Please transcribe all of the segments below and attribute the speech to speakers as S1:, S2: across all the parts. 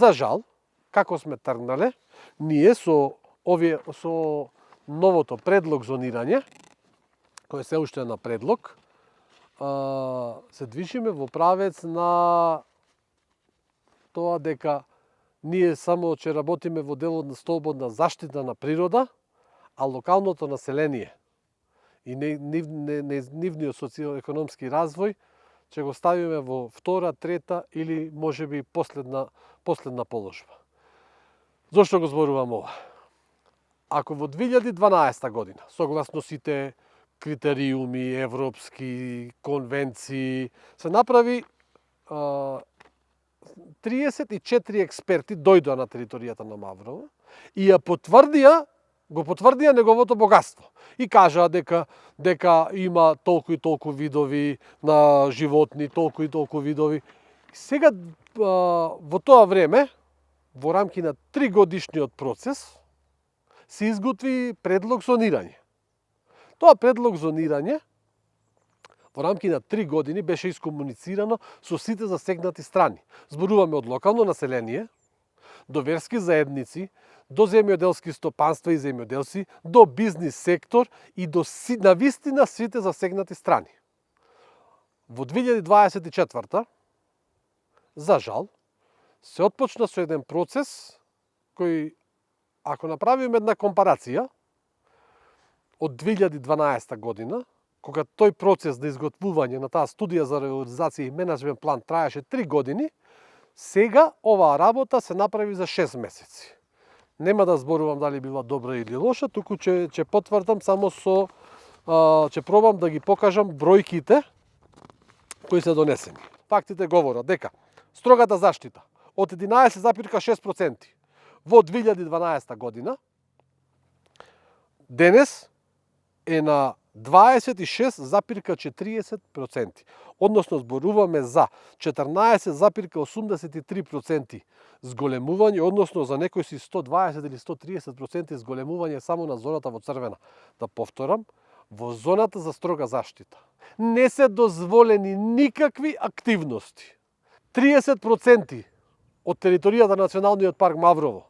S1: За жал, како сме тргнале, ние со новото предлог зонирање, кој се уште на предлог, се движиме во правец на тоа дека ние само ќе работиме во делот на столбот на заштита на природа, а локалното население и нивниот социјално-економски развој ќе го ставиме во втора, трета или можеби последна положба. Зошто го зборувам ова? Ако во 2012 година, согласно сите критериуми, европски конвенции, се направи 34 експерти дојдоа на територијата на Маврово и го потврдија неговото богатство. И кажаа дека има толку и толку видови на животни, толку и толку видови. Сега, во тоа време, во рамки на 3 годишниот процес, се изготви предлог зонирање. Тоа предлог зонирање во рамки на 3 години беше искомуницирано со сите засегнати страни. Зборуваме од локално население, до верски заедници, до земјоделски стопанства и земјоделци, до бизнис сектор и до навистина сите засегнати страни. Во 2024, за жал, се отпочна со еден процес кој, ако направиме една компарација, од 2012 година, кога тој процес на изготвување на таа студија за реализација и менеджмент план траеше 3 години, сега оваа работа се направи за 6 месеци. Нема да зборувам дали била добра или лоша, туку ќе потврдам само ќе пробам да ги покажам бројките кои се донесени. Фактите говорат дека строгата заштита од 11,6% во 2012 година денес е на 26,40%. Односно зборуваме за 14,83% зголемување, односно за некои си 120 или 130% зголемување само на зоната во црвена. Да повторам, во зоната за строга заштита не се дозволени никакви активности. 30% од територијата на Националниот парк Маврово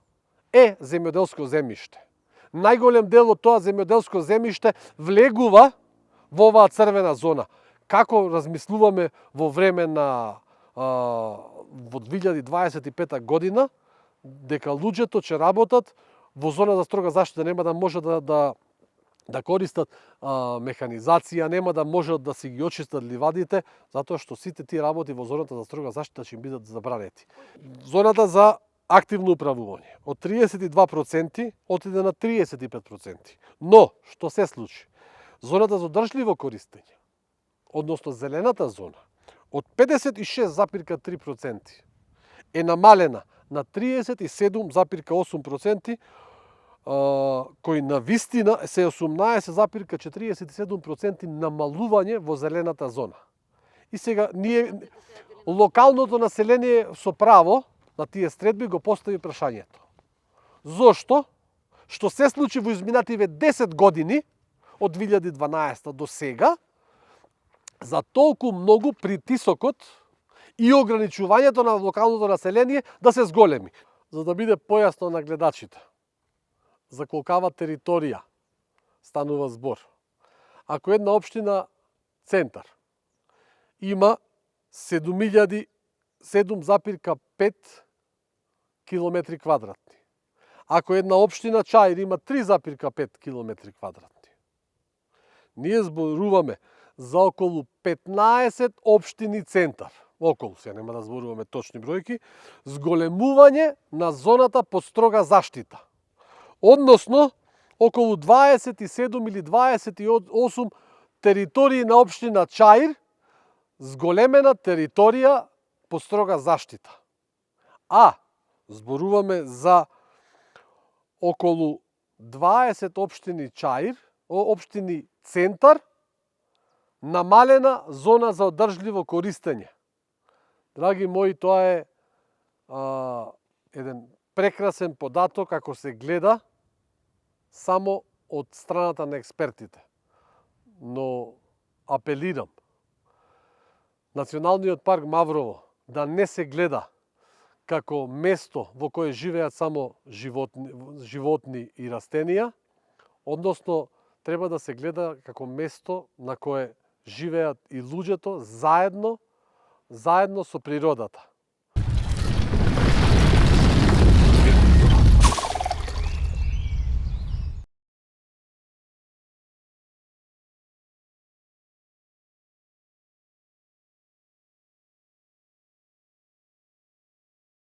S1: е земјоделско земјиште. Најголем дел од тоа земјоделско земјиште влегува во оваа црвена зона. Како размислуваме во време на во 2025 година дека луѓето ќе работат во зона за строга заштита, нема да може да користат механизација, нема да можат да си ги очистат ливадите, затоа што сите тие работи во зоната за строга заштита ќе им бидат забранети. Зоната за активно управување од 32% отиде на 35%. Но, што се случи? Зоната за одржливо користење, односно зелената зона, од 56,3% е намалена на 37,8%, кој на вистина се 18,47% намалување во зелената зона. И сега локалното население со право на тие средби го постави прашањето. Зошто? Што се случи во изминативе 10 години од 2012 до сега, за толку многу притисокот и ограничувањето на локалното население да се зголеми. За да биде појасно на гледачите, за колкава територија станува збор. Ако една општина центар има 7,5 километри квадратни, ако една општина Чаир има 3,5 километри квадратни, ние зборуваме за околу 15 општини центар, околу, се нема да зборуваме точни бројки, зголемување на зоната под строга заштита. Односно, околу 27 или 28 територии на општина Чаир, зголемена територија под строга заштита. А зборуваме за околу 20 општини Чаир, општини центар, намалена зона за одржливо користење. Драги мои, тоа е еден прекрасен податок ако се гледа само од страната на експертите. Но апелирам, Националниот парк Маврово да не се гледа како место во кое живеат само животни и растенија, односно треба да се гледа како место на кое живеат и луѓето заедно со природата.